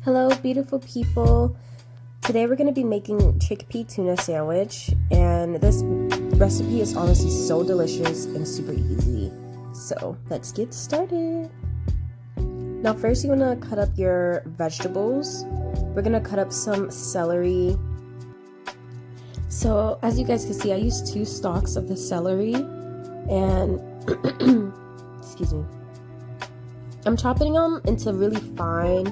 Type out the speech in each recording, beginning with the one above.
Hello, beautiful people. Today we're going to be making chickpea tuna sandwich, and this recipe is honestly so delicious and super easy. So let's get started. Now first you want to cut up your vegetables. We're going to cut up some celery. So as you guys can see, I used 2 stalks of the celery, and excuse me, I'm chopping them into really fine,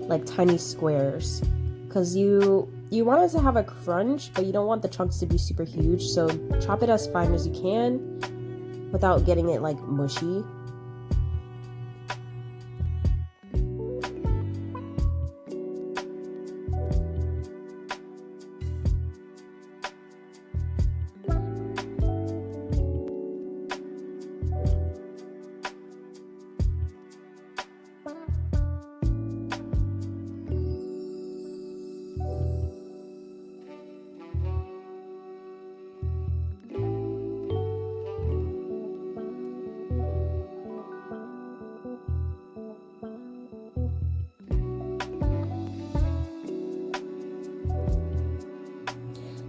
like tiny squares, because you want it to have a crunch, but you don't want the chunks to be super huge, so chop it as fine as you can without getting it like mushy.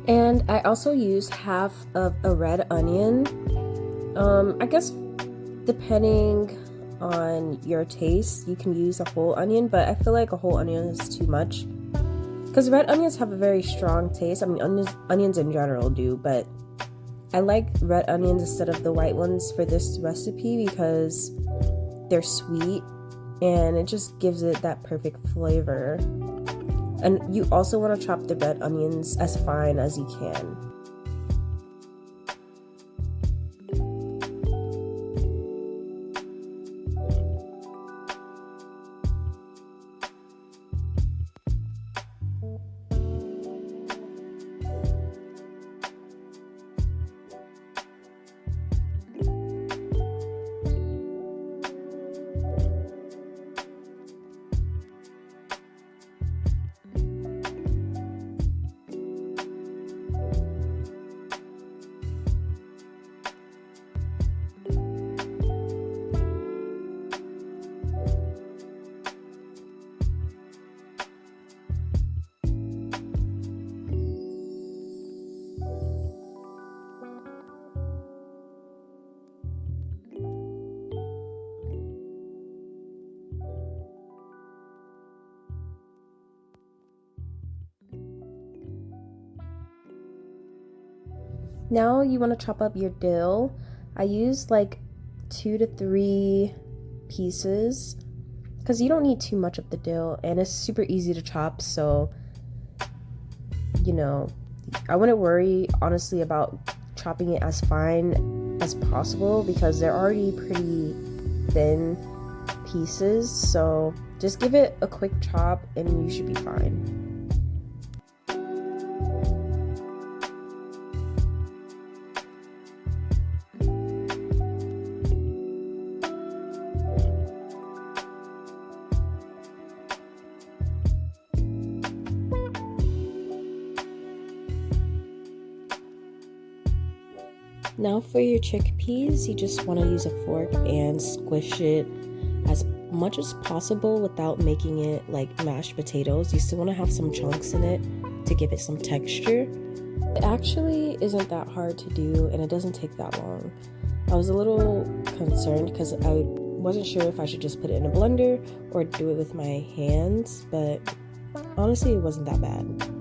And I also used half of a red onion. I guess depending on your taste, you can use a whole onion, but I feel like a whole onion is too much, because red onions have a very strong taste. I mean, onions in general do, but I like red onions instead of the white ones for this recipe because they're sweet and it just gives it that perfect flavor. And you also want to chop the red onions as fine as you can. Now you want to chop up your dill. I used like 2 to 3 pieces because you don't need too much of the dill, and it's super easy to chop, so I wouldn't worry honestly about chopping it as fine as possible because they're already pretty thin pieces, so just give it a quick chop and you should be fine. Now for your chickpeas, you just want to use a fork and squish it as much as possible without making it like mashed potatoes. You still want to have some chunks in it to give it some texture. It actually isn't that hard to do, and it doesn't take that long. I was a little concerned because I wasn't sure if I should just put it in a blender or do it with my hands, but honestly it wasn't that bad.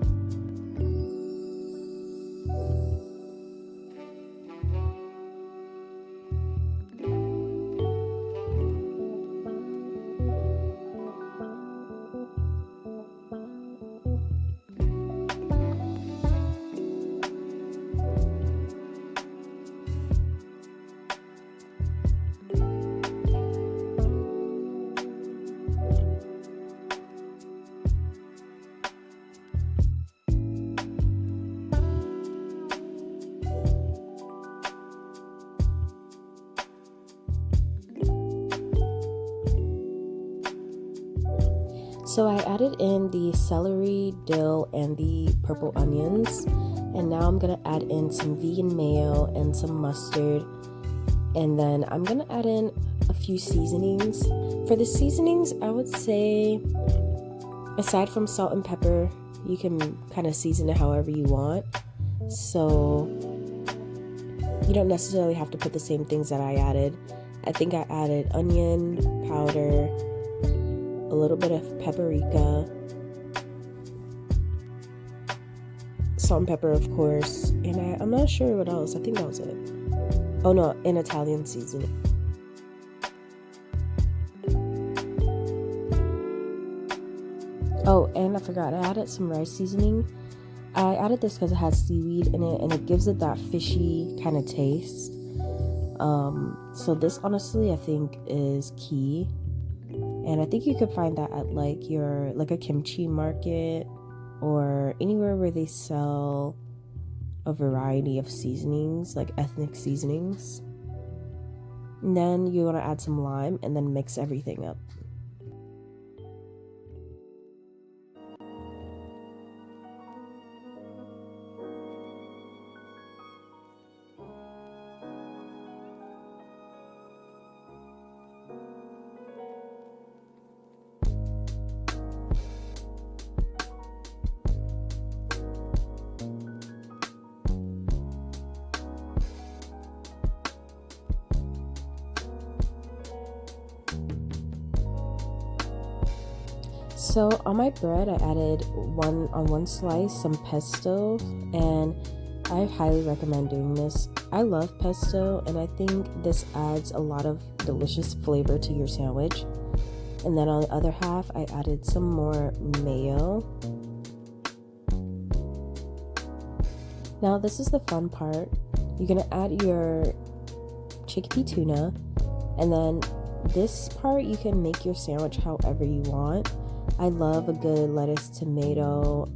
So I added in the celery, dill, and the purple onions, and now I'm gonna add in some vegan mayo and some mustard, and then I'm gonna add in a few seasonings. For the seasonings, I would say Aside from salt and pepper, you can kind of season it however you want. So you don't necessarily have to put the same things that I added. I think I added onion powder, a little bit of paprika, salt and pepper, of course, and I'm not sure what else. I think that was it. Oh no, an Italian seasoning. Oh, and I forgot, I added some rice seasoning. I added this because it has seaweed in it and it gives it that fishy kind of taste. So this honestly I think is key. And I think you could find that at like a kimchi market or anywhere where they sell a variety of seasonings, like ethnic seasonings. And then you want to add some lime and then mix everything up. So on my bread, I added on one slice some pesto, and I highly recommend doing this. I love pesto, and I think this adds a lot of delicious flavor to your sandwich. And then on the other half, I added some more mayo. Now this is the fun part. You're gonna add your Chicpea tuna, and then this part you can make your sandwich however you want. I love a good lettuce, tomato,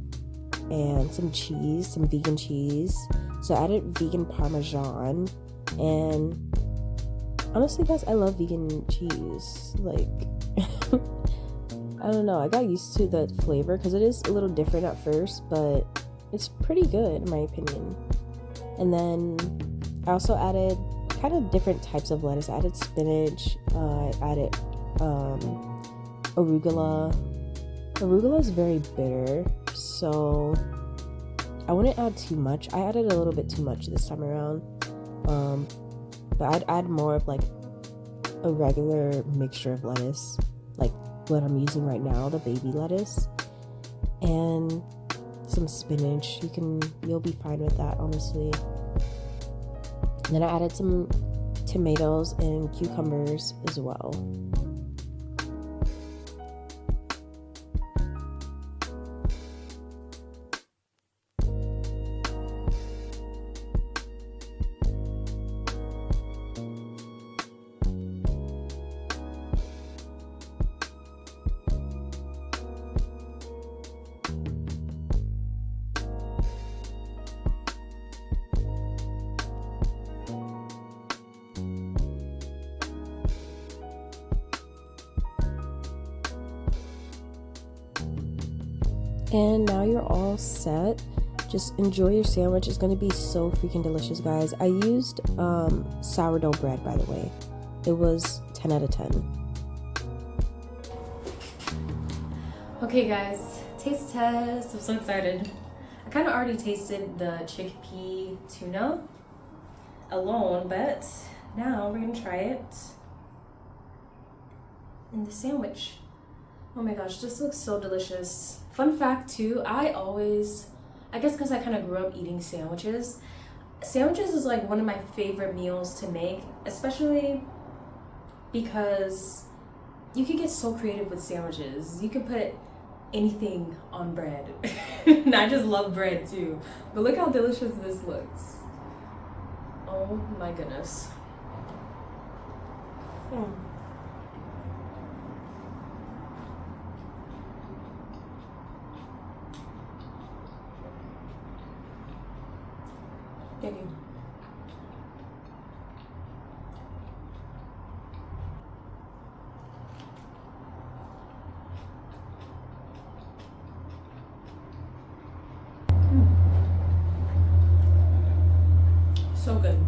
and some cheese, some vegan cheese. So I added vegan parmesan, and honestly guys, I love vegan cheese. Like I don't know, I got used to the flavor because it is a little different at first, but it's pretty good in my opinion. And then I also added kind of different types of lettuce. I added spinach, I added arugula. Arugula is very bitter, so I wouldn't add too much. I added a little bit too much this time around, but I'd add more of like a regular mixture of lettuce, like what I'm using right now, the baby lettuce, and some spinach. You'll be fine with that, honestly. And then I added some tomatoes and cucumbers as well. And now you're all set. Just enjoy your sandwich. It's gonna be so freaking delicious, guys. I used sourdough bread, by the way. It was 10 out of 10. Okay guys, taste test. I'm so excited. I kind of already tasted the chickpea tuna alone, but now we're gonna try it in the sandwich. Oh my gosh, this looks so delicious. Fun fact too, I guess because I kind of grew up eating sandwiches. Sandwiches is like one of my favorite meals to make, especially because you can get so creative with sandwiches. You can put anything on bread. And I just love bread too. But look how delicious this looks. Oh my goodness. Thank you. So good.